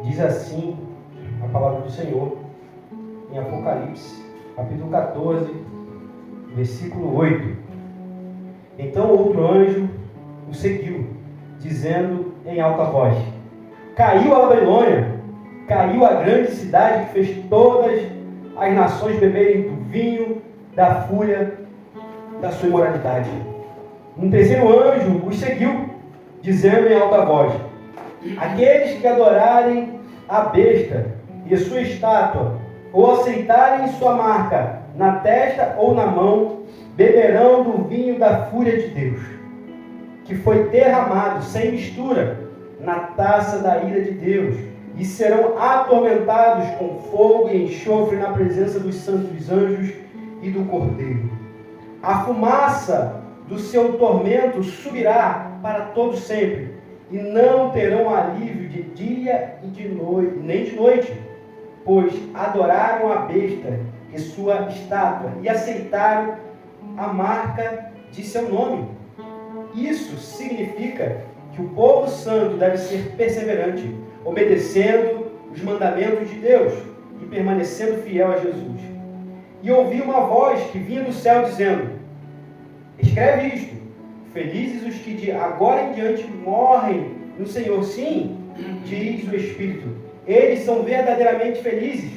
Diz assim a palavra do Senhor em Apocalipse, capítulo 14, versículo 8. Então outro anjo o seguiu, dizendo em alta voz: caiu a Babilônia, caiu a grande cidade que fez todas as nações beberem do vinho da fúria da sua imoralidade. Um terceiro anjo os seguiu, dizendo em alta voz: aqueles que adorarem a besta e a sua estátua, ou aceitarem sua marca na testa ou na mão, beberão do vinho da fúria de Deus, que foi derramado sem mistura na taça da ira de Deus, e serão atormentados com fogo e enxofre na presença dos santos anjos e do Cordeiro. A fumaça do seu tormento subirá para todo sempre, e não terão alívio de dia e de noite, nem de noite, pois adoraram a besta e sua estátua, e aceitaram a marca de seu nome. Isso significa que o povo santo deve ser perseverante, obedecendo os mandamentos de Deus e permanecendo fiel a Jesus. E ouvi uma voz que vinha do céu dizendo: escreve isto, felizes os que de agora em diante morrem no Senhor. Sim, diz o Espírito, eles são verdadeiramente felizes,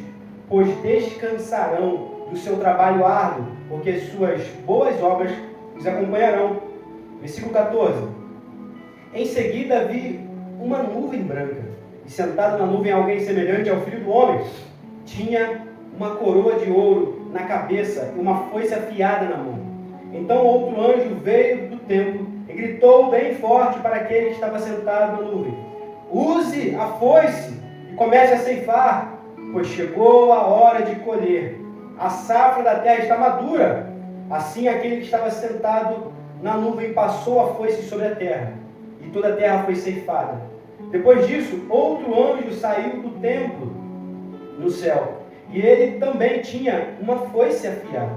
pois descansarão do seu trabalho árduo, porque suas boas obras os acompanharão. Versículo 14. Em seguida vi uma nuvem branca, e sentado na nuvem alguém semelhante ao Filho do Homem. Tinha uma coroa de ouro na cabeça e uma foice afiada na mão. Então outro anjo veio do templo e gritou bem forte para aquele que estava sentado na nuvem: use a foice e comece a ceifar, pois chegou a hora de colher. A safra da terra está madura. Assim aquele que estava sentado na nuvem passou a foice sobre a terra, e toda a terra foi ceifada. Depois disso, outro anjo saiu do templo no céu, e ele também tinha uma foice afiada.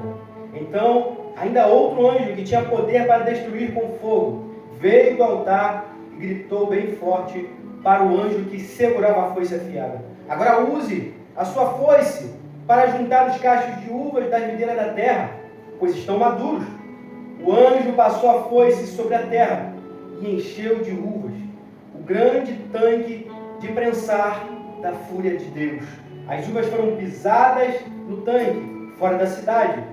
Então, ainda outro anjo que tinha poder para destruir com fogo, veio do altar e gritou bem forte para o anjo que segurava a foice afiada: agora use a sua foice para juntar os cachos de uvas das videiras da terra, pois estão maduros. O anjo passou a foice sobre a terra e encheu de uvas o grande tanque de prensar da fúria de Deus. As uvas foram pisadas no tanque, fora da cidade,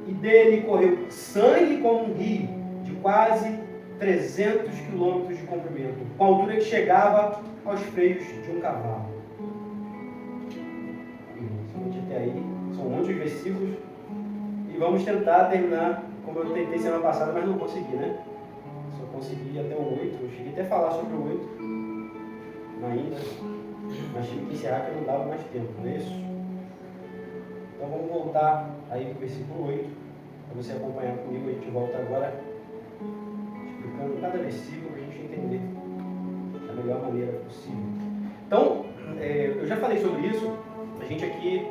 e dele correu sangue como um rio, de quase 300 quilômetros de comprimento, com a altura que chegava aos freios de um cavalo. Até aí, são muitos versículos, e vamos tentar terminar como eu tentei semana passada, mas não consegui, né? Só consegui até o 8, eu cheguei até a falar sobre o 8 ainda, mas tive que encerrar porque não dava mais tempo, não é isso? Então vamos voltar aí para o versículo 8, para você acompanhar comigo. A gente volta agora explicando cada versículo para a gente entender da melhor maneira possível. Então, eu já falei sobre isso, a gente aqui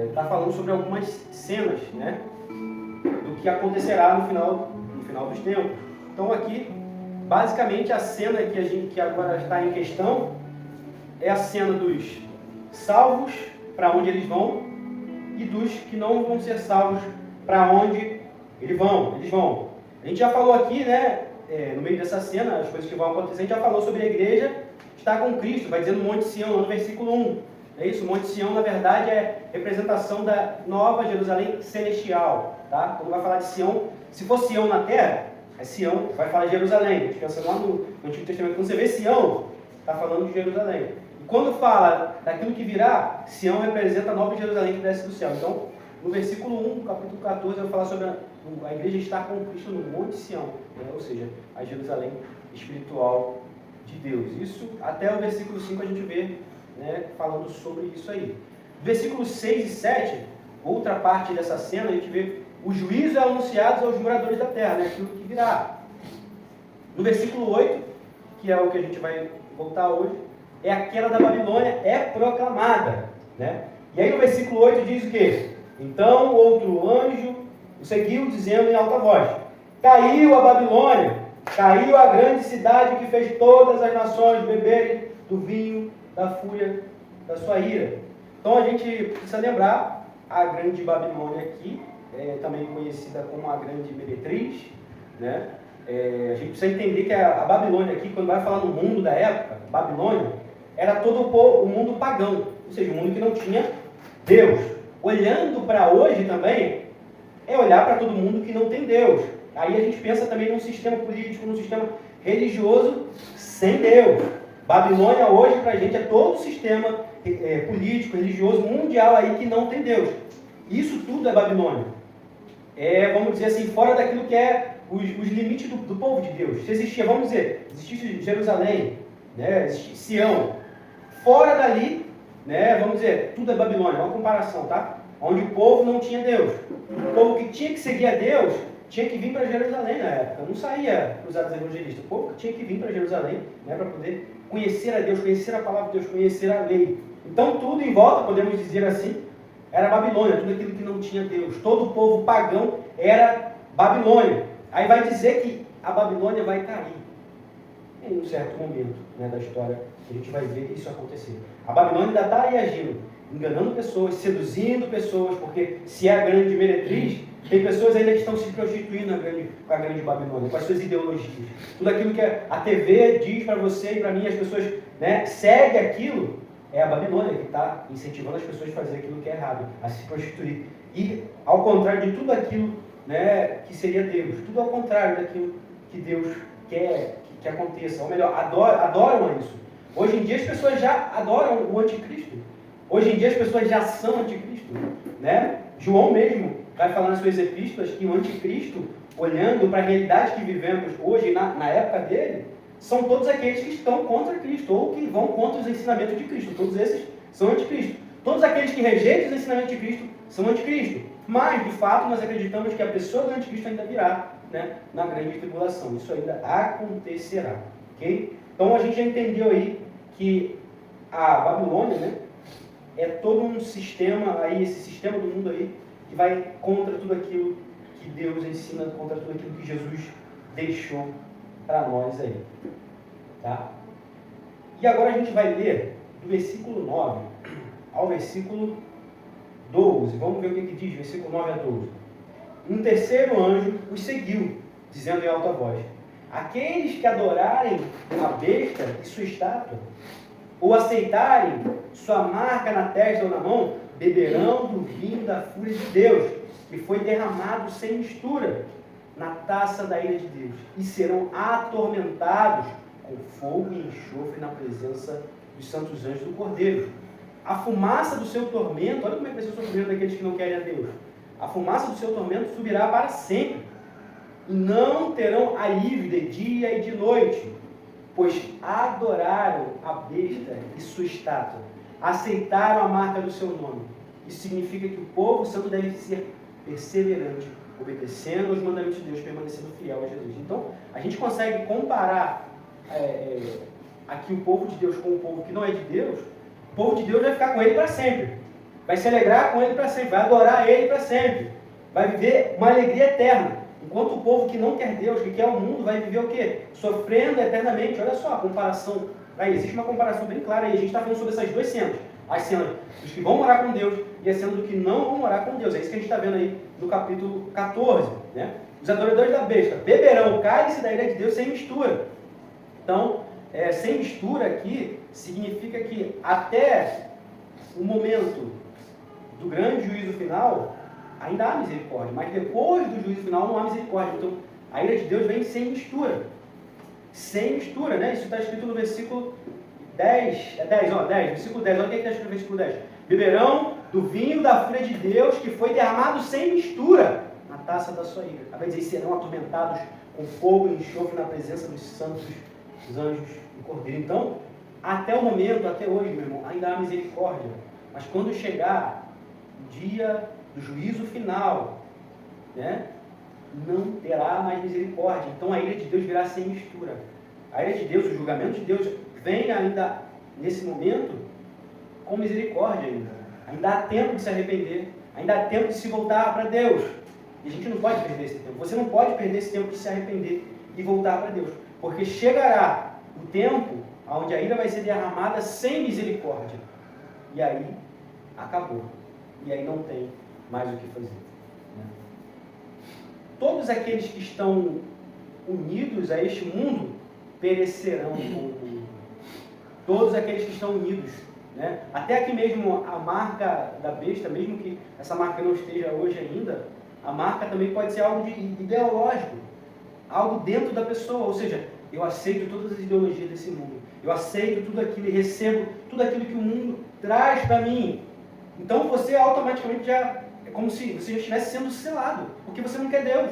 está falando sobre algumas cenas, né, do que acontecerá no final dos tempos. Então aqui, basicamente, a cena que agora está em questão é a cena dos salvos, para onde eles vão, e dos que não vão ser salvos, para onde eles vão. A gente já falou aqui, né, no meio dessa cena, as coisas que vão acontecer, a gente já falou sobre a igreja estar com Cristo, vai dizer no Monte Sião, no versículo 1. É isso, o Monte Sião, na verdade, é representação da nova Jerusalém celestial, tá? Quando vai falar de Sião, se for Sião na terra, é Sião, vai falar de Jerusalém. A gente pensa lá no Antigo Testamento, quando você vê Sião, está falando de Jerusalém. E quando fala daquilo que virá, Sião representa a nova Jerusalém que desce do céu. Então, no versículo 1, capítulo 14, vai falar sobre a igreja estar com Cristo no Monte Sião, né? Ou seja, a Jerusalém espiritual de Deus. Isso, até o versículo 5 a gente vê, né, falando sobre isso aí. Versículos 6 e 7, outra parte dessa cena, a gente vê os juízos anunciados aos moradores da terra, né, aquilo que virá. No versículo 8, que é o que a gente vai voltar hoje, é a queda da Babilônia, é proclamada, né? E aí no versículo 8 diz o quê? Então outro anjo o seguiu, dizendo em alta voz: caiu a Babilônia, caiu a grande cidade que fez todas as nações beberem do vinho, da fúria, da sua ira. Então a gente precisa lembrar a grande Babilônia aqui, também conhecida como a grande meretriz, né? A gente precisa entender que a Babilônia aqui, quando vai falar no mundo da época, Babilônia, era todo o mundo pagão, ou seja, um mundo que não tinha Deus. Olhando para hoje também, é olhar para todo mundo que não tem Deus. Aí a gente pensa também num sistema político, num sistema religioso sem Deus. Babilônia hoje para a gente é todo o sistema político, religioso, mundial aí que não tem Deus. Isso tudo é Babilônia. Vamos dizer assim, fora daquilo que é os limites do povo de Deus. Se existia, vamos dizer, existisse Jerusalém, né, existisse Sião, fora dali, né, vamos dizer, tudo é Babilônia, é uma comparação, tá? Onde o povo não tinha Deus. O povo que tinha que seguir a Deus tinha que vir para Jerusalém na época. Não saía para os atos evangelistas. O povo que tinha que vir para Jerusalém, né, para poder conhecer a Deus, conhecer a palavra de Deus, conhecer a lei. Então tudo em volta, podemos dizer assim, era Babilônia, tudo aquilo que não tinha Deus. Todo o povo pagão era Babilônia. Aí vai dizer que a Babilônia vai cair em um certo momento, né, da história, que a gente vai ver isso acontecer. A Babilônia ainda está aí agindo, enganando pessoas, seduzindo pessoas, porque se é a grande meretriz, tem pessoas ainda que estão se prostituindo com a grande Babilônia, com as suas ideologias. Tudo aquilo que a TV diz para você e para mim, as pessoas, né, seguem aquilo, é a Babilônia que está incentivando as pessoas a fazer aquilo que é errado, a se prostituir. E ao contrário de tudo aquilo, né, que seria Deus, tudo ao contrário daquilo que Deus quer que aconteça, ou melhor, adoram a isso. Hoje em dia as pessoas já adoram o anticristo. Hoje em dia as pessoas já são anticristo, né? João mesmo vai falar nas suas epístolas que o anticristo, olhando para a realidade que vivemos hoje, na época dele, são todos aqueles que estão contra Cristo, ou que vão contra os ensinamentos de Cristo. Todos esses são anticristo. Todos aqueles que rejeitam os ensinamentos de Cristo são anticristo. Mas, de fato, nós acreditamos que a pessoa do anticristo ainda virá, né, na grande tribulação. Isso ainda acontecerá. Okay? Então a gente já entendeu aí que a Babilônia, né, é todo um sistema aí, esse sistema do mundo aí, que vai contra tudo aquilo que Deus ensina, contra tudo aquilo que Jesus deixou para nós aí. Tá? E agora a gente vai ler do versículo 9 ao versículo 12. Vamos ver o que diz, versículo 9 a 12. Um terceiro anjo os seguiu, dizendo em alta voz: aqueles que adorarem a besta e sua estátua, ou aceitarem sua marca na testa ou na mão, beberão do vinho da fúria de Deus, que foi derramado sem mistura na taça da ira de Deus, e serão atormentados com fogo e enxofre na presença dos santos anjos do Cordeiro. A fumaça do seu tormento, olha como é que vai ser o sofrimento daqueles que não querem a Deus. A fumaça do seu tormento subirá para sempre, e não terão alívio de dia e de noite, pois adoraram a besta e sua estátua, aceitaram a marca do seu nome. Isso significa que o povo santo deve ser perseverante, obedecendo aos mandamentos de Deus, permanecendo fiel a Jesus. Então, a gente consegue comparar aqui o povo de Deus com o povo que não é de Deus. O povo de Deus vai ficar com ele para sempre, vai se alegrar com ele para sempre, vai adorar ele para sempre, vai viver uma alegria eterna. Enquanto o povo que não quer Deus, que quer o mundo, vai viver o quê? Sofrendo eternamente. Olha só a comparação. Aí existe uma comparação bem clara aí. A gente está falando sobre essas duas cenas. As cenas dos que vão morar com Deus e a cena dos que não vão morar com Deus. É isso que a gente está vendo aí no capítulo 14. Né? Os adoradores da besta beberão o cálice da ira de Deus sem mistura. Então, sem mistura aqui significa que até o momento do grande juízo final ainda há misericórdia, mas depois do juízo final não há misericórdia. Então, a ira de Deus vem sem mistura. Sem mistura, né? Isso está escrito no versículo 10. 10, versículo 10. Olha o que está escrito no versículo 10. Beberão do vinho da fúria de Deus, que foi derramado sem mistura na taça da sua ira. Vai dizer, serão atormentados com fogo e enxofre na presença dos santos, dos anjos do Cordeiro. Então, até o momento, até hoje, meu irmão, ainda há misericórdia. Mas quando chegar o dia do juízo final, né, não terá mais misericórdia. Então a ira de Deus virá sem mistura. A ira de Deus, o julgamento de Deus, vem ainda nesse momento com misericórdia ainda. Ainda há tempo de se arrepender, ainda há tempo de se voltar para Deus. E a gente não pode perder esse tempo. Você não pode perder esse tempo de se arrepender e voltar para Deus. Porque chegará o tempo onde a ira vai ser derramada sem misericórdia. E aí, acabou. E aí não tem mais o que fazer. Né? Todos aqueles que estão unidos a este mundo perecerão com o mundo. Todos aqueles que estão unidos. Né? Até aqui mesmo a marca da besta, mesmo que essa marca não esteja hoje ainda, a marca também pode ser algo ideológico, algo dentro da pessoa, ou seja, eu aceito todas as ideologias desse mundo, eu aceito tudo aquilo e recebo tudo aquilo que o mundo traz para mim. Então você automaticamente já, é como se você já estivesse sendo selado, porque você não quer Deus,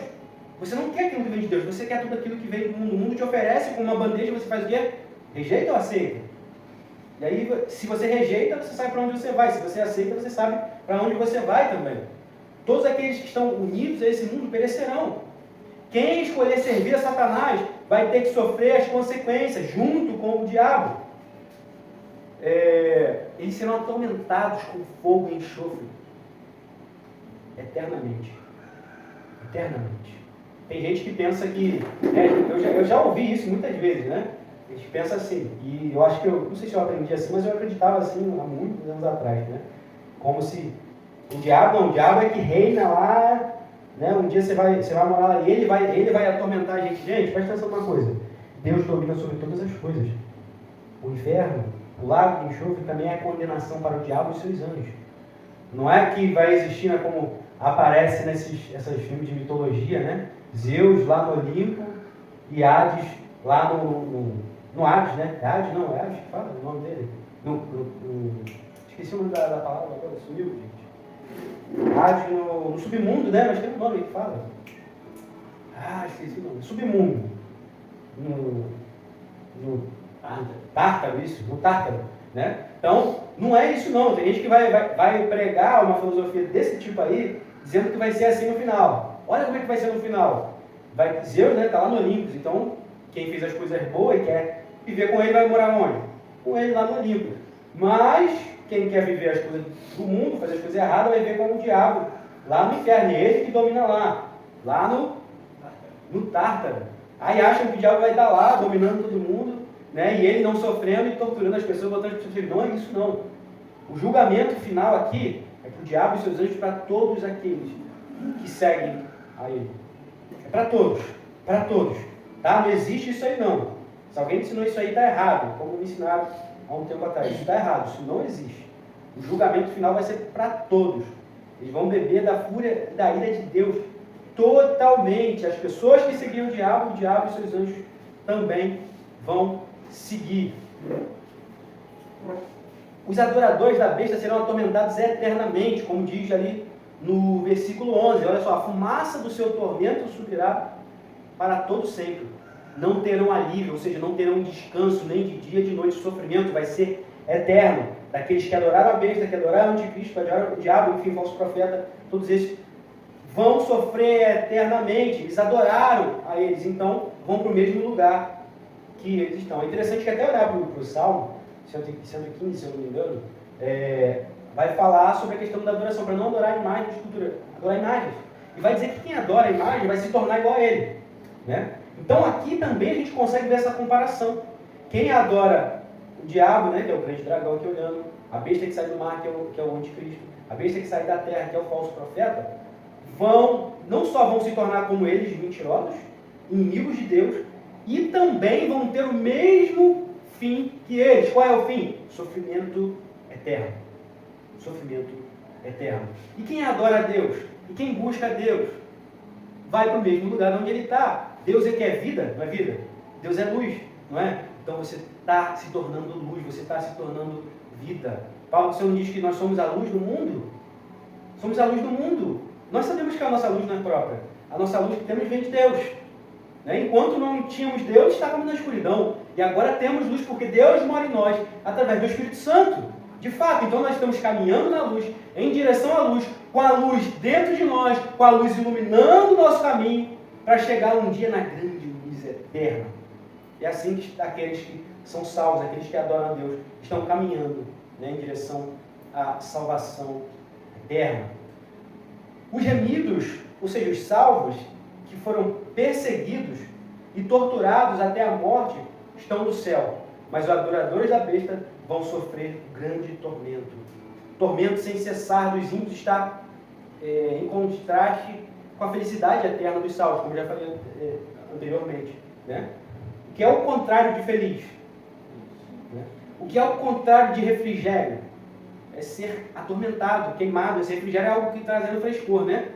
você não quer aquilo que vem de Deus, você quer tudo aquilo que vem do mundo. O mundo te oferece com uma bandeja, você faz o quê? Rejeita ou aceita? E aí, se você rejeita, você sabe para onde você vai. Se você aceita, você sabe para onde você vai também. Todos aqueles que estão unidos a esse mundo perecerão. Quem escolher servir a Satanás vai ter que sofrer as consequências, junto com o diabo. Eles serão atormentados com fogo e enxofre. Eternamente. Eternamente. Tem gente que pensa que... eu já ouvi isso muitas vezes, né? A gente pensa assim, e eu acho que não sei se eu aprendi assim, mas eu acreditava assim há muitos anos atrás, né? Como se o diabo é que reina lá, né? Um dia você vai morar lá e ele vai atormentar a gente. Gente, presta atenção numa coisa, Deus domina sobre todas as coisas. O inferno, o lago de enxofre também é a condenação para o diabo e os seus anjos. Não é que vai existir, né, como aparece nesses filmes de mitologia, né? Zeus lá no Olimpo e Hades lá no Hades, né? É Hades? Não, é Hades que fala o nome dele. Esqueci o nome da palavra agora, sumiu, gente. Hades no submundo, né? Mas tem um nome que fala. Esqueci o nome. Submundo. No Tártaro, isso, no Tártaro, né? Então, não é isso não. Tem gente que vai pregar uma filosofia desse tipo aí, dizendo que vai ser assim no final. Olha como é que vai ser no final. Zeus, né? Está lá no Olimpo, então quem fez as coisas boas e quer viver com ele vai morar onde? Com ele lá no Olimpo. Mas quem quer viver as coisas do mundo, fazer as coisas erradas, vai viver com o diabo lá no inferno. E ele que domina lá no Tártaro. Aí acham que o diabo vai estar lá dominando todo mundo, né? E ele não sofrendo e torturando as pessoas, botando as pessoas. Não é isso não. O julgamento final aqui é para o diabo e seus anjos, para todos aqueles que seguem a ele. É para todos. Para todos. Tá? Não existe isso aí não. Se alguém ensinou isso aí, está errado. Como me ensinaram há um tempo atrás. Isso está errado. Isso não existe. O julgamento final vai ser para todos. Eles vão beber da fúria e da ira de Deus. Totalmente. As pessoas que seguiam o diabo e seus anjos também vão seguir. Os adoradores da besta serão atormentados eternamente, como diz ali no versículo 11. Olha só, a fumaça do seu tormento subirá para todo sempre. Não terão alívio, ou seja, não terão descanso nem de dia, de noite. O sofrimento vai ser eterno. Daqueles que adoraram a besta, que adoraram o anticristo, que adoraram o diabo, enfim, falso profeta, todos esses vão sofrer eternamente. Eles adoraram a eles, então vão para o mesmo lugar que eles estão. É interessante que até olhar para o Salmo 115, se eu não me engano, vai falar sobre a questão da adoração, para não adorar imagens de escultura, adorar imagens. E vai dizer que quem adora a imagem vai se tornar igual a ele. Né? Então aqui também a gente consegue ver essa comparação. Quem adora o diabo, né, que é o grande dragão aqui olhando, a besta que sai do mar, que é o anticristo, a besta que sai da terra, que é o falso profeta, não só vão se tornar como eles, mentirosos, inimigos de Deus, e também vão ter o mesmo fim que eles. Qual é o fim? Sofrimento eterno. Sofrimento eterno. E quem adora a Deus? E quem busca a Deus? Vai para o mesmo lugar onde ele está. Deus é que é vida, não é vida? Deus é luz, não é? Então você está se tornando luz, você está se tornando vida. Paulo não diz que nós somos a luz do mundo? Somos a luz do mundo. Nós sabemos que a nossa luz não é própria. A nossa luz que temos vem de Deus. Né? Enquanto não tínhamos Deus, estávamos na escuridão. E agora temos luz porque Deus mora em nós, através do Espírito Santo. De fato, então nós estamos caminhando na luz, em direção à luz, com a luz dentro de nós, com a luz iluminando o nosso caminho, para chegar um dia na grande luz eterna. É assim que aqueles que são salvos, aqueles que adoram a Deus, estão caminhando, né, em direção à salvação eterna. Os remidos, ou seja, os salvos, que foram perseguidos e torturados até a morte, estão no céu. mas os adoradores da besta vão sofrer grande tormento. Tormento sem cessar dos ímpios está em contraste com a felicidade eterna dos salvos, como já falei anteriormente. Né? O que é o contrário de feliz? Né? O que é o contrário de refrigério? É ser atormentado, queimado. Esse refrigério é algo que está trazendo frescor, né?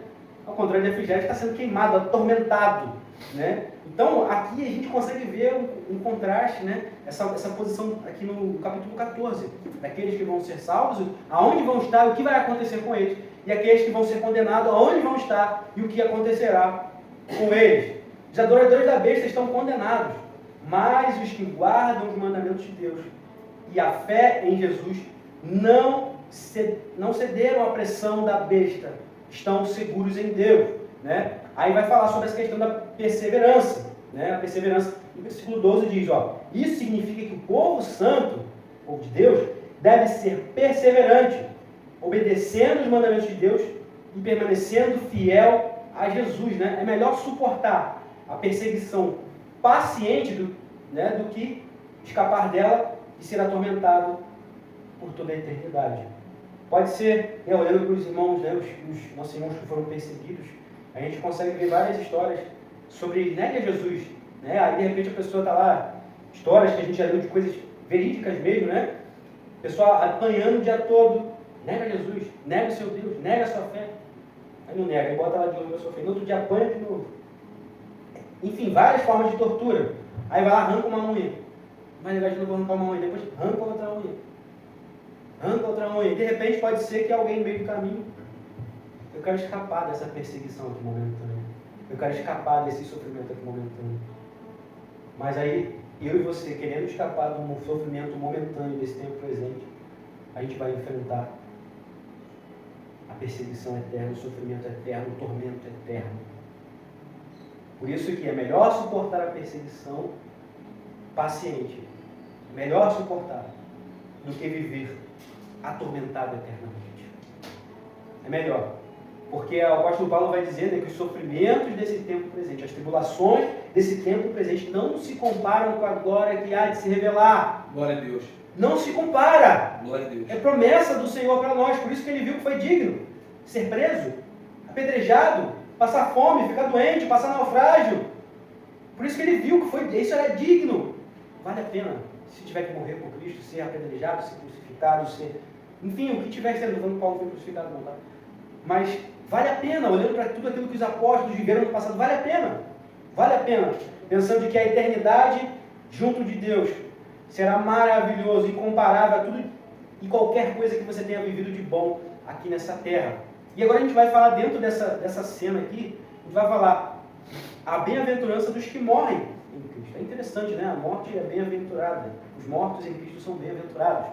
Ao contrário de refrigério, está sendo queimado, atormentado, né? Então, aqui a gente consegue ver um contraste, né? Essa posição aqui no capítulo 14, daqueles que vão ser salvos, aonde vão estar, o que vai acontecer com eles, e aqueles que vão ser condenados, aonde vão estar e o que acontecerá com eles. Os adoradores da besta estão condenados, mas os que guardam os mandamentos de Deus e a fé em Jesus não cederam à pressão da besta, estão seguros em Deus, né? Aí vai falar sobre essa questão da perseverança, né? A perseverança, no versículo 12 diz, ó, isso significa que o povo santo, o povo de Deus, deve ser perseverante, obedecendo os mandamentos de Deus e permanecendo fiel a Jesus, né? É melhor suportar a perseguição paciente do que escapar dela e ser atormentado por toda a eternidade. Pode ser, olhando para os irmãos, né, os nossos irmãos que foram perseguidos, a gente consegue ver várias histórias sobre nega Jesus, né? Aí de repente a pessoa está lá, histórias que a gente já leu de coisas verídicas mesmo, né? O pessoal apanhando o dia todo, nega Jesus, nega o seu Deus, nega a sua fé. Aí não nega, aí bota lá de novo a sua fé. No outro dia apanha de novo. Enfim, várias formas de tortura. Aí vai lá, arranca uma unha. Mas ao invés de não arrancar uma unha, depois arranca outra unha. Arranca outra unha. De repente pode ser que alguém no meio do caminho, eu quero escapar dessa perseguição aqui momentânea. Eu quero escapar desse sofrimento aqui momentâneo. Mas aí, eu e você, querendo escapar do sofrimento momentâneo desse tempo presente, a gente vai enfrentar a perseguição eterna, o sofrimento eterno, o tormento eterno. Por isso que é melhor suportar a perseguição paciente. Melhor suportar do que viver atormentado eternamente. É melhor. Porque o apóstolo Paulo vai dizer, né, que os sofrimentos desse tempo presente, as tribulações desse tempo presente não se comparam com a glória que há de se revelar. Glória a Deus. Não se compara. Glória a Deus. É promessa do Senhor para nós. Por isso que ele viu que foi digno de ser preso, apedrejado, passar fome, ficar doente, passar naufrágio. Por isso que ele viu que isso era digno. Vale a pena, se tiver que morrer por Cristo, ser apedrejado, ser crucificado, enfim, o que tiver sendo, quando Paulo foi crucificado, não, tá? Mas vale a pena, olhando para tudo aquilo que os apóstolos viveram no passado, vale a pena. Vale a pena, pensando que a eternidade junto de Deus será maravilhoso, incomparável a tudo e qualquer coisa que você tenha vivido de bom aqui nessa terra. E agora a gente vai falar dentro dessa cena aqui, a gente vai falar a bem-aventurança dos que morrem em Cristo. É interessante, né? A morte é bem-aventurada. Os mortos em Cristo são bem-aventurados.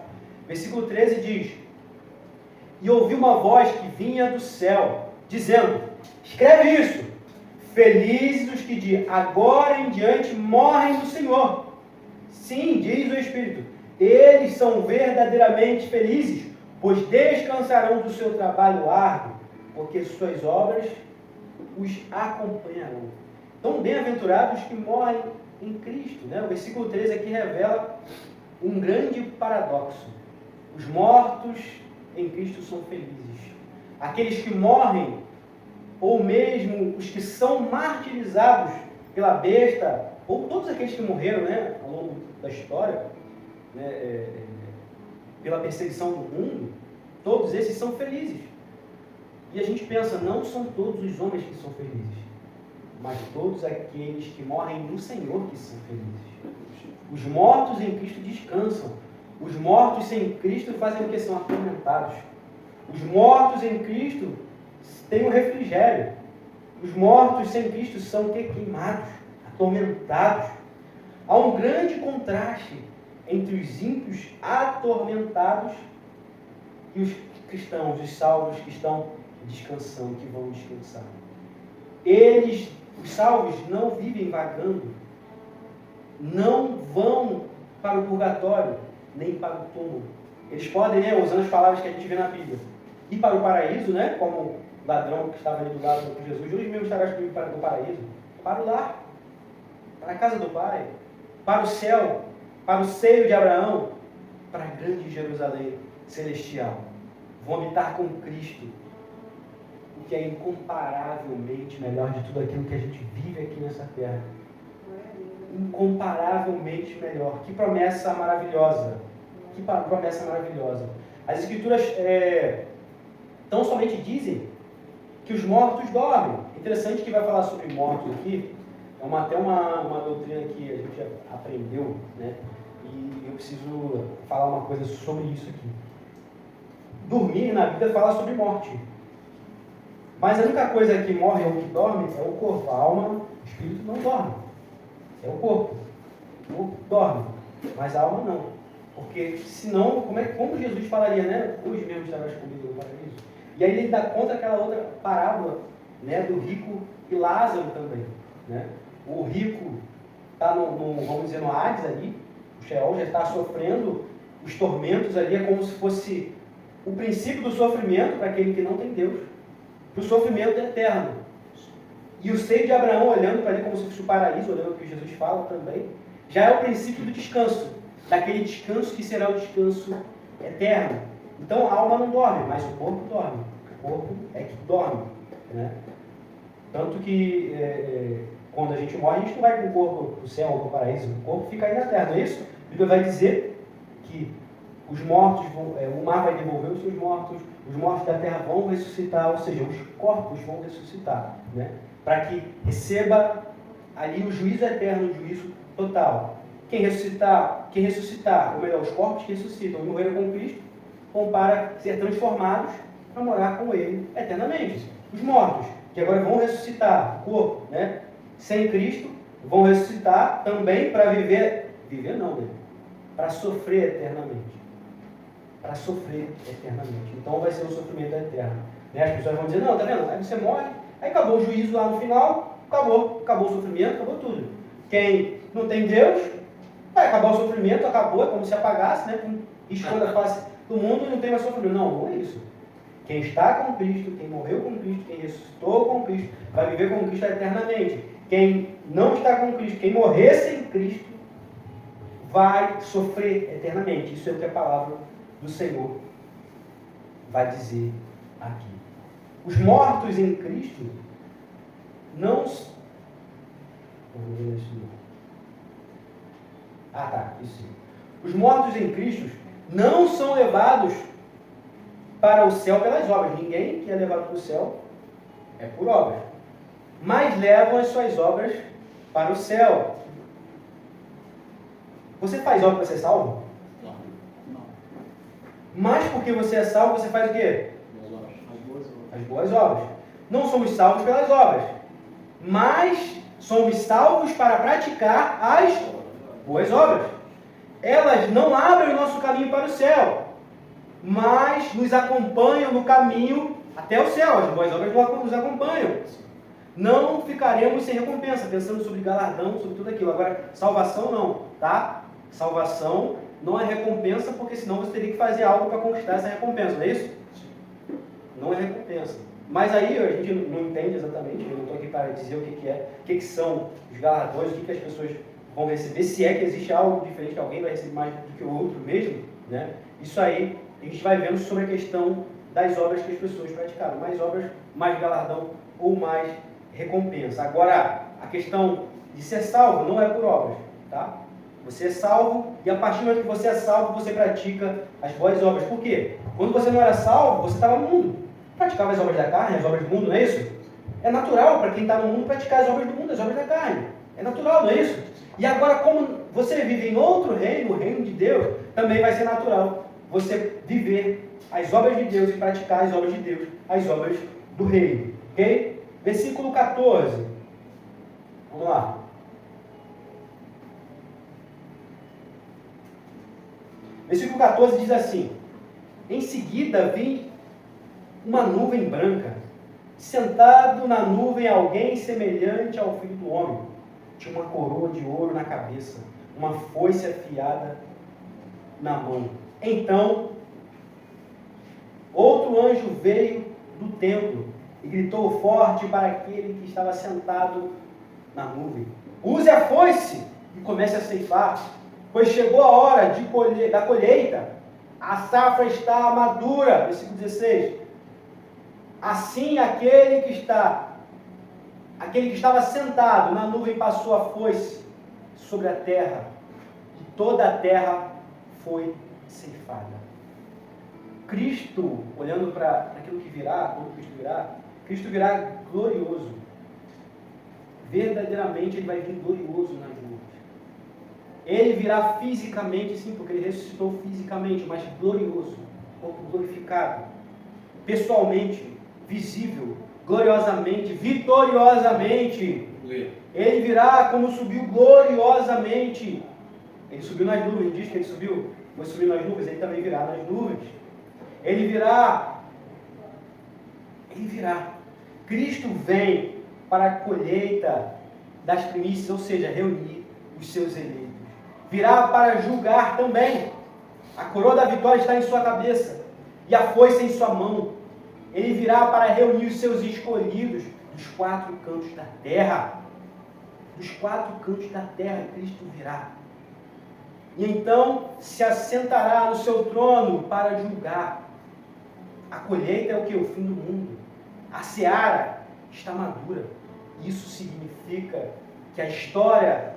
Versículo 13 diz: e ouvi uma voz que vinha do céu, dizendo, escreve isso, felizes os que de agora em diante morrem no Senhor. Sim, diz o Espírito, eles são verdadeiramente felizes, pois descansarão do seu trabalho árduo, porque suas obras os acompanharão. Então, bem-aventurados que morrem em Cristo, né? O versículo 13 aqui revela um grande paradoxo. Os mortos em Cristo são felizes. Aqueles que morrem, ou mesmo os que são martirizados pela besta, ou todos aqueles que morreram, né, ao longo da história, né, pela perseguição do mundo, todos esses são felizes. E a gente pensa, não são todos os homens que são felizes, mas todos aqueles que morrem no Senhor que são felizes. Os mortos em Cristo descansam. Os mortos sem Cristo fazem o que? São atormentados. Os mortos em Cristo têm o refrigério. Os mortos sem Cristo são o que? Queimados, atormentados. Há um grande contraste entre os ímpios atormentados e os cristãos, os salvos que estão descansando, que vão descansar. Eles, os salvos, não vivem vagando, não vão para o purgatório, nem para o túmulo. Eles podem, né, usando as palavras que a gente vê na Bíblia, ir para o paraíso, né, como o ladrão que estava ali do lado de Jesus, hoje mesmo estarás comigo para o paraíso, para o lar, para a casa do Pai, para o céu. para o seio de Abraão, para a grande Jerusalém celestial. Vão habitar com Cristo, o que é incomparavelmente melhor de tudo aquilo que a gente vive aqui nessa terra. Incomparavelmente melhor. Que promessa maravilhosa. Que promessa maravilhosa. As Escrituras tão somente dizem que os mortos dormem. Interessante que vai falar sobre mortos aqui. É até uma doutrina que a gente já aprendeu, né? E eu preciso falar uma coisa sobre isso aqui. Dormir na vida fala sobre morte. Mas a única coisa que morre ou que dorme é o corpo. A alma, o espírito não dorme. É o corpo. O corpo dorme, mas a alma não. Porque senão, como Jesus falaria, né? Hoje mesmo estarás comigo no paraíso. E aí ele dá conta aquela outra parábola, né, do rico e Lázaro também. Né? O rico está vamos dizer, no Hades ali, o Sheol já está sofrendo os tormentos ali, é como se fosse o princípio do sofrimento para aquele que não tem Deus, para o sofrimento eterno. E o seio de Abraão, olhando para ele como se fosse o paraíso, olhando o que Jesus fala também, já é o princípio do descanso, daquele descanso que será o descanso eterno. Então a alma não dorme, mas o corpo dorme. O corpo é que dorme. Né? Tanto que quando a gente morre, a gente não vai com o corpo para o céu ou para o paraíso, o corpo fica aí na terra, não é isso? A Bíblia vai dizer que os mortos, o mar vai devolver os seus mortos, os mortos da terra vão ressuscitar, ou seja, os corpos vão ressuscitar, né? Para que receba ali o juízo eterno, o juízo total. Quem ressuscitar, ou melhor, os corpos que ressuscitam e morreram com Cristo, vão para ser transformados para morar com Ele eternamente. Os mortos, que agora vão ressuscitar, o corpo, né? Sem Cristo, vão ressuscitar também para viver não, né? Para sofrer eternamente. Para sofrer eternamente. Então vai ser um sofrimento eterno. Né? As pessoas vão dizer, não, tá vendo? Aí você morre, aí acabou o juízo lá no final, acabou o sofrimento, acabou tudo. Quem não tem Deus, vai acabar o sofrimento, acabou, é como se apagasse, né? Esconda a face do mundo e não tem mais sofrimento. Não é isso. Quem está com Cristo, quem morreu com Cristo, quem ressuscitou com Cristo, vai viver com Cristo eternamente. Quem não está com Cristo, quem morrer sem Cristo, vai sofrer eternamente. Isso é o que a palavra do Senhor vai dizer aqui. Os mortos em Cristo não... Vamos ver isso. Isso. Os mortos em Cristo não são levados para o céu pelas obras. Ninguém que é levado para o céu é por obras. Mas levam as suas obras para o céu. Você faz obra para ser salvo? Não. Mas porque você é salvo, você faz o quê? As boas obras. Não somos salvos pelas obras, mas somos salvos para praticar as boas obras. Elas não abrem o nosso caminho para o céu, mas nos acompanham no caminho até o céu. As boas obras nos acompanham. Não ficaremos sem recompensa, pensando sobre galardão, sobre tudo aquilo. Agora, salvação não, tá? Salvação não é recompensa, porque senão você teria que fazer algo para conquistar essa recompensa, não é isso? Não é recompensa. Mas aí a gente não entende exatamente, eu não estou aqui para dizer o que são os galardões, o que as pessoas vão receber, se é que existe algo diferente, que alguém vai receber mais do que o outro mesmo, né? Isso aí a gente vai vendo sobre a questão das obras que as pessoas praticaram. Mais obras, mais galardão ou mais recompensa. Agora, a questão de ser salvo não é por obras, tá? Você é salvo e a partir do momento que você é salvo, você pratica as boas obras. Por quê? Quando você não era salvo, você estava no mundo. Praticava as obras da carne, as obras do mundo, não é isso? É natural para quem está no mundo praticar as obras do mundo, as obras da carne. É natural, não é isso? E agora, como você vive em outro reino, o reino de Deus, também vai ser natural você viver as obras de Deus e praticar as obras de Deus, as obras do reino. Ok? Versículo 14. Vamos lá. Versículo 14 diz assim: em seguida vi uma nuvem branca, sentado na nuvem alguém semelhante ao Filho do Homem. Tinha uma coroa de ouro na cabeça, uma foice afiada na mão. Então, outro anjo veio do templo e gritou forte para aquele que estava sentado na nuvem: use a foice e comece a ceifar, Pois chegou a hora da colheita, a safra está madura, versículo 16. Assim aquele que estava sentado na nuvem passou a foice sobre a terra, e toda a terra foi ceifada. Cristo, olhando para aquilo que virá, quando Cristo virá glorioso. Verdadeiramente Ele vai vir glorioso nas nuvens. Ele virá fisicamente, sim, porque Ele ressuscitou fisicamente, mas glorioso, corpo glorificado, pessoalmente, visível, gloriosamente, vitoriosamente. Ele virá como subiu gloriosamente. Ele subiu nas nuvens, diz que Ele foi subir nas nuvens, Ele também virá nas nuvens. Ele virá. Cristo vem para a colheita das primícias, ou seja, reunir os seus eleitos. Virá para julgar também. A coroa da vitória está em sua cabeça e a foice em sua mão. Ele virá para reunir os seus escolhidos dos quatro cantos da terra. Dos quatro cantos da terra, Cristo virá. E então se assentará no seu trono para julgar. A colheita é o que? O fim do mundo. A seara está madura. Isso significa que a história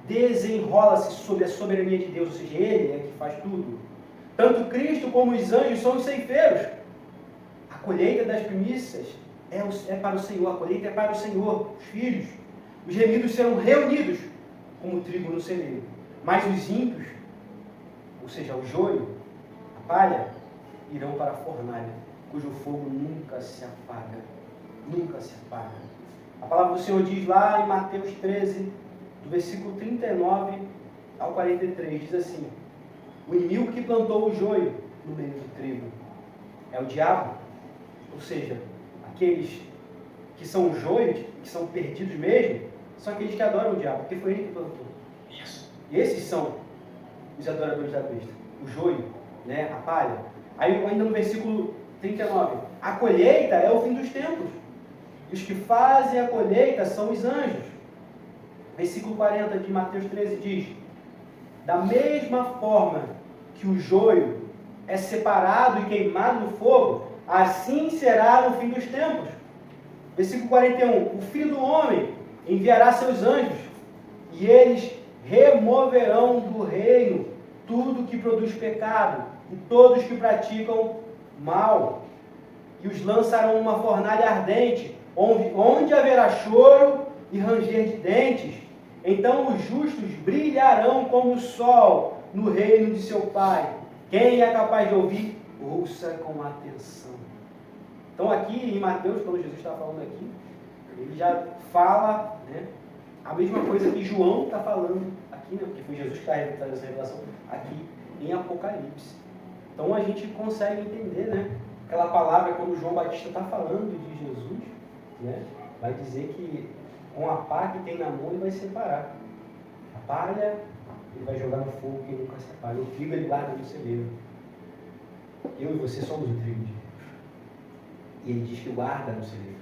desenrola-se sob a soberania de Deus, ou seja, Ele é que faz tudo. Tanto Cristo como os anjos são os ceifeiros. A colheita das primícias é para o Senhor, a colheita é para o Senhor, os filhos. Os remidos serão reunidos como trigo no celeiro. Mas os ímpios, ou seja, o joio, a palha, irão para a fornalha, cujo fogo nunca se apaga. Nunca se apaga. A palavra do Senhor diz lá em Mateus 13, do versículo 39 ao 43, diz assim: o inimigo que plantou o joio no meio do trigo é o diabo, ou seja, aqueles que são joios, que são perdidos mesmo, são aqueles que adoram o diabo, porque foi ele que plantou. E esses são os adoradores da besta, o joio, né, a palha. Aí ainda no versículo 39, a colheita é o fim dos tempos. E os que fazem a colheita são os anjos. Versículo 40 de Mateus 13 diz: da mesma forma que o joio é separado e queimado no fogo, assim será no fim dos tempos. Versículo 41, o Filho do Homem enviará seus anjos, e eles removerão do reino tudo que produz pecado, e todos que praticam mal, e os lançarão numa fornalha ardente, onde haverá choro e ranger de dentes. Então os justos brilharão como o sol no reino de seu Pai. Quem é capaz de ouvir, ouça com atenção. Então aqui em Mateus, quando Jesus está falando aqui, ele já fala, né, a mesma coisa que João está falando aqui, né, porque foi Jesus que está trazendo essa revelação aqui em Apocalipse. Então a gente consegue entender, né, aquela palavra quando João Batista está falando de Jesus, né, vai dizer que com a pá que tem na mão ele vai separar. A palha ele vai jogar no fogo que nunca se apaga. O trigo ele guarda no celeiro. Eu e você somos o trigo de Deus. E ele diz que guarda no celeiro.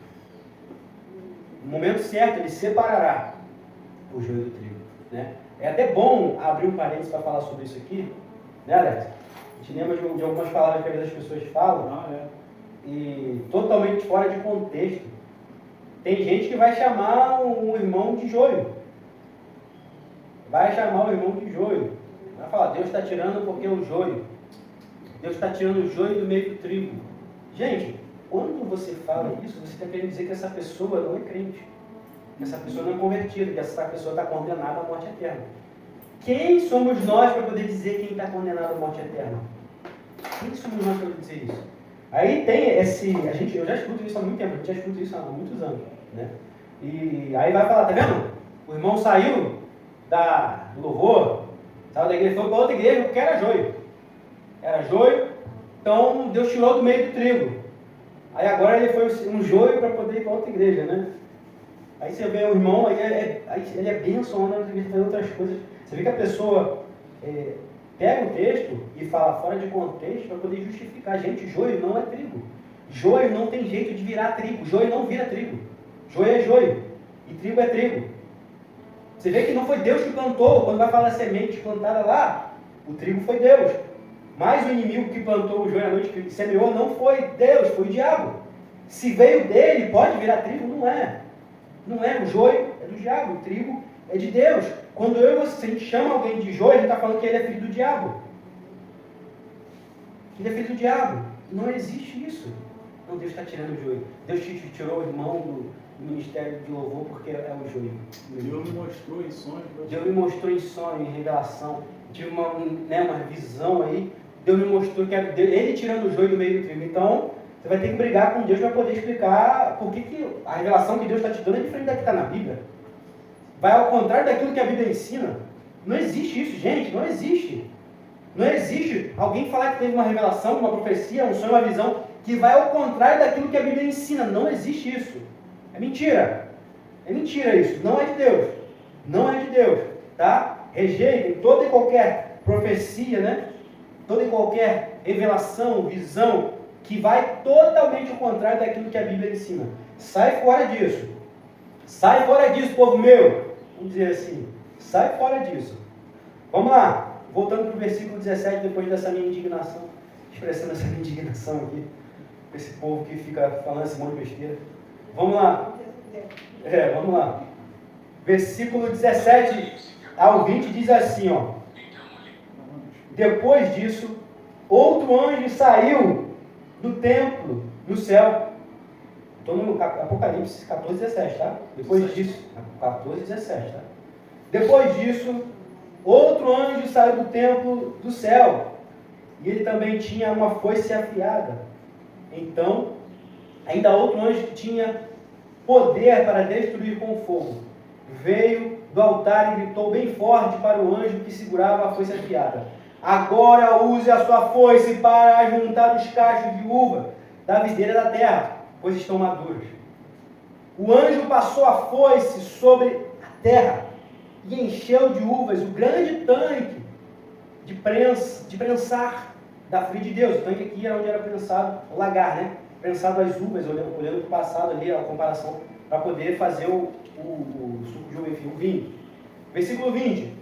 No momento certo ele separará o joio do trigo, né? É até bom abrir um parênteses para falar sobre isso aqui, né, Alex? A gente lembra de algumas palavras que às vezes as pessoas falam e totalmente fora de contexto. Tem gente que vai chamar um irmão de joio. Vai chamar o irmão de joio. Vai falar, Deus está tirando porque é o joio. Deus está tirando o joio do meio do trigo. Gente, quando você fala isso, você está querendo dizer que essa pessoa não é crente. Que essa pessoa não é convertida, que essa pessoa está condenada à morte eterna. Quem somos nós para poder dizer quem está condenado à morte eterna? Quem somos nós para dizer isso? Aí tem eu já escuto isso há muito tempo, a gente já escuta isso há muitos anos, né? E aí vai falar, tá vendo? O irmão saiu do louvor, saiu da igreja, foi para outra igreja porque era joio. Era joio, então Deus tirou do meio do trigo. Aí agora ele foi um joio para poder ir para outra igreja, né? Aí você vê o irmão, aí ele é bênção, né? Ele faz outras coisas. Você vê que a pessoa pega o texto e fala fora de contexto para poder justificar. Gente, joio não é trigo. Joio não tem jeito de virar trigo. Joio não vira trigo. Joio é joio. E trigo é trigo. Você vê que não foi Deus que plantou. Quando vai falar semente plantada lá, o trigo foi Deus. Mas o inimigo que plantou o joio à noite, que semeou, não foi Deus, foi o diabo. Se veio dele, pode virar trigo? Não é. Não é. O joio é do diabo, o trigo é de Deus. Quando eu e você, se a gente chama alguém de joio, a gente está falando que ele é filho do diabo. Ele é filho do diabo. Não existe isso. Não, Deus está tirando o joio. Deus te tirou o irmão do ministério de louvor porque é o joio. Deus me mostrou em sonho. Deus me mostrou em sonho, em revelação. Tive uma visão aí. Deus me mostrou que era ele tirando o joio do meio do trigo. Então, você vai ter que brigar com Deus para poder explicar por que a revelação que Deus está te dando é diferente da que está na Bíblia. Vai ao contrário daquilo que a Bíblia ensina. Não existe isso, gente. Não existe. Não existe alguém falar que teve uma revelação, uma profecia, um sonho, uma visão, que vai ao contrário daquilo que a Bíblia ensina. Não existe isso. É mentira. É mentira isso. Não é de Deus. Não é de Deus. Tá? Rejeitem toda e qualquer profecia, né? Toda e qualquer revelação, visão, que vai totalmente ao contrário daquilo que a Bíblia ensina. Sai fora disso. Sai fora disso, povo meu. Vamos dizer assim. Sai fora disso. Vamos lá. Voltando para o versículo 17, depois dessa minha indignação. Expressando essa minha indignação aqui. Com esse povo que fica falando esse monte de besteira. Vamos lá. Vamos lá. Versículo 17 ao 20 diz assim, ó. Depois disso, outro anjo saiu do templo, no céu. Estou no Apocalipse 14, 17, tá? Depois disso, 14, 17, tá? Depois disso, outro anjo saiu do templo do céu. E ele também tinha uma foice afiada. Então, ainda outro anjo que tinha poder para destruir com fogo. Veio do altar e gritou bem forte para o anjo que segurava a foice afiada. Agora use a sua foice para juntar os cachos de uva da videira da terra, pois estão maduros. O anjo passou a foice sobre a terra e encheu de uvas o grande tanque de prensar da fria de Deus. O tanque aqui era onde era prensado o lagar, né? Prensado as uvas, olhando para o passado ali, a comparação, para poder fazer o suco de uva, enfim, o vinho. Versículo 20.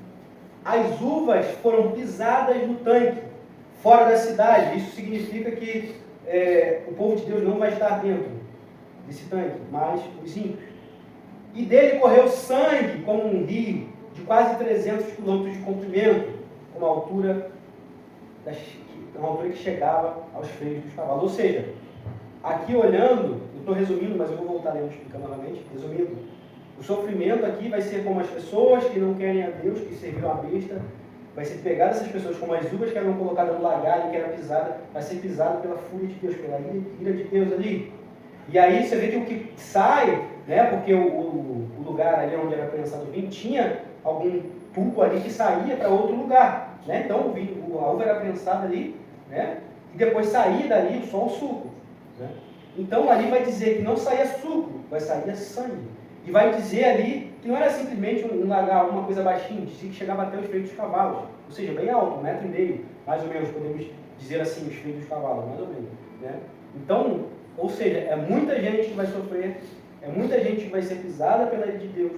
As uvas foram pisadas no tanque, fora da cidade. Isso significa que o povo de Deus não vai estar dentro desse tanque, mas os ímpios. E dele correu sangue como um rio, de quase 300 quilômetros de comprimento, com uma altura que chegava aos freios dos cavalos. Ou seja, aqui olhando, eu estou resumindo, mas eu vou voltar lendo, explicando novamente. Resumindo, o sofrimento aqui vai ser como as pessoas que não querem a Deus, que serviram a besta. Vai ser pegado essas pessoas como as uvas que eram colocadas no lagar e que era pisada, vai ser pisado pela fúria de Deus, pela ira de Deus ali. E aí você vê que o que sai, né, porque o lugar ali onde era prensado o vinho tinha algum tubo ali que saía para outro lugar, né? Então a uva era prensada ali, né? E depois saía dali só o suco, né? Então ali vai dizer que não saía suco, vai sair sangue. E vai dizer ali que não era simplesmente um lagar, alguma coisa baixinha, dizia que chegava até os freios dos cavalos, ou seja, bem alto, 1,5 metro, mais ou menos, podemos dizer assim, os freios dos cavalos, mais ou menos, né? Então, ou seja, é muita gente que vai sofrer, é muita gente que vai ser pisada pela lei de Deus.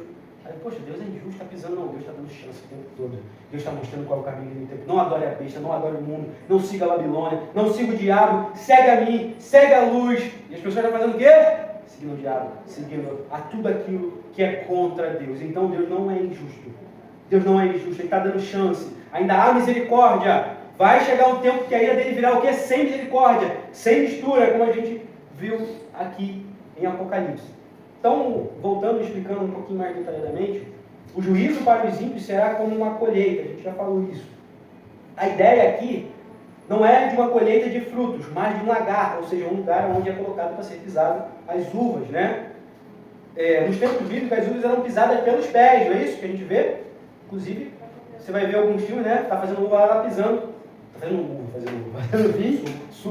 Aí, poxa, Deus é injusto, está pisando, não, Deus está dando chance o tempo todo. Deus está mostrando qual é o caminho do tempo. Não adore a besta, não adore o mundo, não siga a Babilônia, não siga o diabo, segue a mim, segue a luz. E as pessoas estão fazendo o quê? Seguindo o diabo, seguindo a tudo aquilo que é contra Deus. Então Deus não é injusto. Deus não é injusto, Ele está dando chance. Ainda há misericórdia. Vai chegar um tempo que a ira dele virá o quê? Sem misericórdia, sem mistura, como a gente viu aqui em Apocalipse. Então, voltando, explicando um pouquinho mais detalhadamente, o juízo para os ímpios será como uma colheita, a gente já falou isso. A ideia aqui não é de uma colheita de frutos, mas de um lagar, ou seja, um lugar onde é colocado para ser pisado as uvas, né? Nos tempos bíblicos, as uvas eram pisadas pelos pés, não é isso que a gente vê? Inclusive, você vai ver alguns filmes, né? Está fazendo uva lá pisando, fazendo vinho,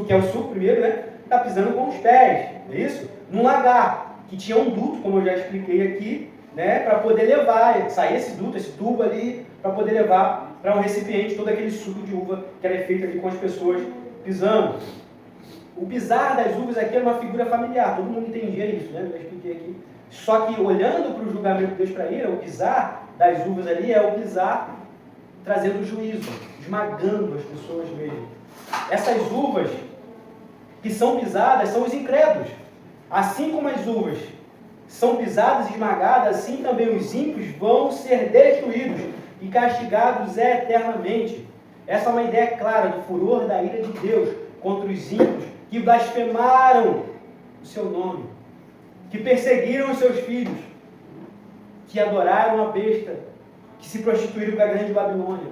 que é o suco primeiro, né? Está pisando com os pés, é isso? Num lagar, que tinha um duto, como eu já expliquei aqui, né? Para poder levar, sair esse duto, esse tubo ali, para poder levar para um recipiente todo aquele suco de uva que era feito ali com as pessoas pisando. O pisar das uvas aqui era uma figura familiar, todo mundo entendia isso, né? Eu já expliquei aqui. Só que olhando para o julgamento de Deus para a ira, o pisar das uvas ali é o pisar, trazendo juízo, esmagando as pessoas mesmo. Essas uvas que são pisadas são os incrédulos. Assim como as uvas são pisadas e esmagadas, assim também os ímpios vão ser destruídos e castigados eternamente. Essa é uma ideia clara do furor da ira de Deus contra os ímpios que blasfemaram o seu nome, que perseguiram os seus filhos, que adoraram a besta, que se prostituíram com a grande Babilônia.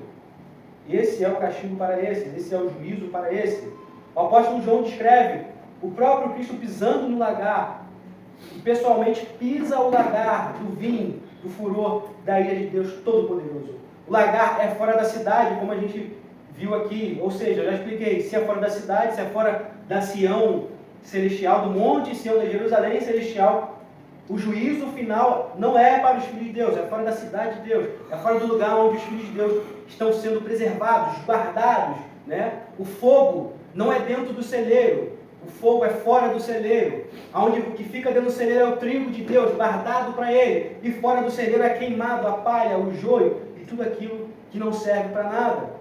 Esse é o castigo para esse é o juízo para esse. O apóstolo João descreve o próprio Cristo pisando no lagar, e pessoalmente pisa o lagar do vinho, do furor da ira de Deus Todo-Poderoso. O lagar é fora da cidade, como a gente viu aqui, ou seja, eu já expliquei, se é fora da cidade, se é fora da Sião celestial, do monte Sião da Jerusalém celestial, o juízo final não é para os filhos de Deus, é fora da cidade de Deus, é fora do lugar onde os filhos de Deus estão sendo preservados, guardados, né? O fogo não é dentro do celeiro, o fogo é fora do celeiro. Onde o que fica dentro do celeiro é o trigo de Deus, guardado para ele, e fora do celeiro é queimado a palha, o joio e tudo aquilo que não serve para nada.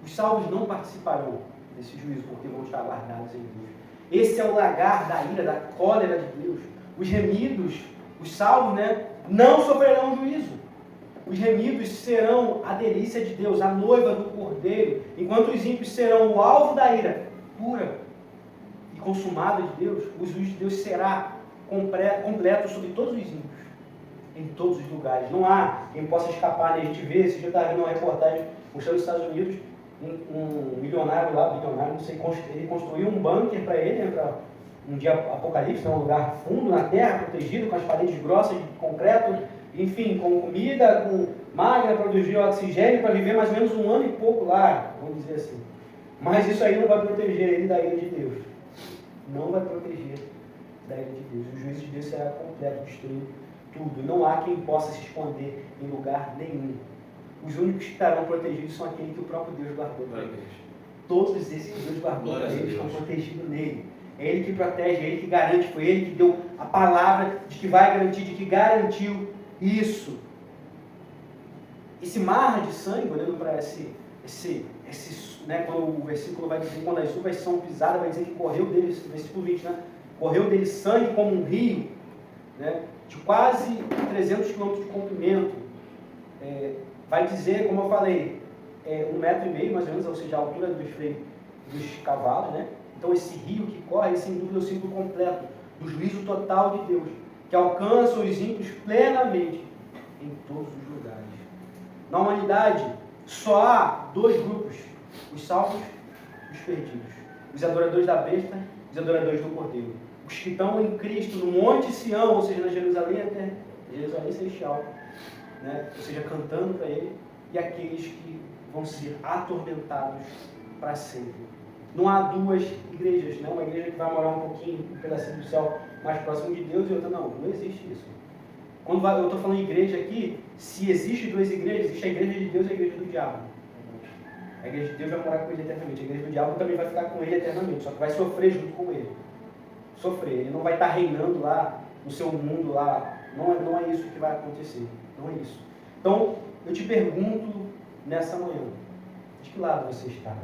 Os salvos não participarão desse juízo, porque vão estar guardados em Deus. Esse é o lagar da ira, da cólera de Deus. Os remidos, os salvos, não sofrerão juízo. Os remidos serão a delícia de Deus, a noiva do Cordeiro, enquanto os ímpios serão o alvo da ira pura e consumada de Deus. O juízo de Deus será completo sobre todos os ímpios, em todos os lugares. Não há quem possa escapar. A gente vê, esse dia estava vendo uma reportagem mostrando nos Estados Unidos, um milionário lá, não sei, ele construiu um bunker para ele, para um dia apocalipse, um lugar fundo na terra, protegido, com as paredes grossas de concreto, enfim, com comida, com máquina, produzir oxigênio para viver mais ou menos 1 ano e pouco lá, vamos dizer assim. Mas isso aí não vai proteger ele da ira de Deus. Não vai proteger da ira de Deus. O juízo de Deus será completo, destruir tudo. Não há quem possa se esconder em lugar nenhum. Os únicos que estarão protegidos são aqueles que o próprio Deus guardou para eles. Todos esses que Deus guardou para eles estão protegidos nele. É Ele que protege, é Ele que garante, foi Ele que deu a palavra de que vai garantir, de que garantiu isso. Esse mar de sangue, olhando para quando o versículo vai dizer, quando as uvas são pisadas, vai dizer que correu dele, versículo 20, correu dele sangue como um rio, de quase 300 km de comprimento. Vai dizer, como eu falei, 1,5 metro, mais ou menos, ou seja, a altura dos cavalos, Então esse rio que corre, sem dúvida, é o símbolo completo do juízo total de Deus, que alcança os ímpios plenamente em todos os lugares. Na humanidade, só há 2 grupos, os salvos e os perdidos. Os adoradores da besta e os adoradores do Cordeiro. Os que estão em Cristo, no Monte Sião, ou seja, na Jerusalém celestial, ou seja, cantando para Ele, e aqueles que vão ser atormentados para sempre. Não há 2 igrejas, uma igreja que vai morar um pouquinho, um pedacinho do céu mais próximo de Deus e outra não existe isso. Quando eu estou falando de igreja aqui, se existe 2 igrejas, existe a igreja de Deus e a igreja do diabo. A igreja de Deus vai morar com ele eternamente, a igreja do diabo também vai ficar com ele eternamente, só que vai sofrer junto com ele. Ele não vai estar reinando lá no seu mundo lá, não é isso que vai acontecer, não é isso. Então, eu te pergunto nessa manhã, de que lado você está?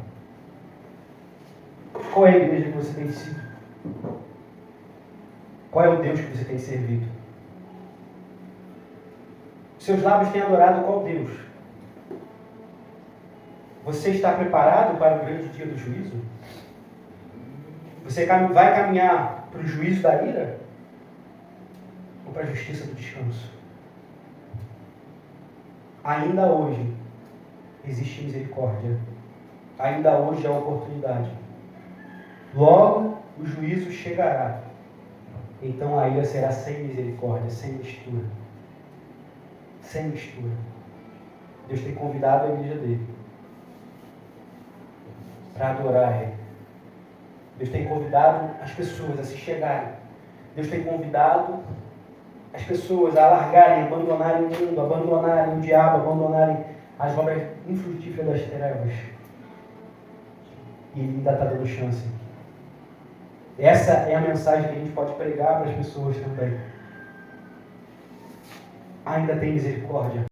Qual é a igreja que você tem sido? Qual é o Deus que você tem servido? Seus lábios têm adorado qual Deus? Você está preparado para o grande dia do juízo? Você vai caminhar para o juízo da ira? Ou para a justiça do descanso? Ainda hoje existe misericórdia. Ainda hoje há oportunidade. Logo o juízo chegará. Então a ira será sem misericórdia, sem mistura. Sem mistura. Deus tem convidado a igreja dele para adorar Ele. Deus tem convidado as pessoas a se chegarem. Deus tem convidado as pessoas a largarem, abandonarem o mundo, abandonarem o diabo, abandonarem as obras infrutíferas das trevas. E Ele ainda está dando chance. Essa é a mensagem que a gente pode pregar para as pessoas também. ainda tem misericórdia.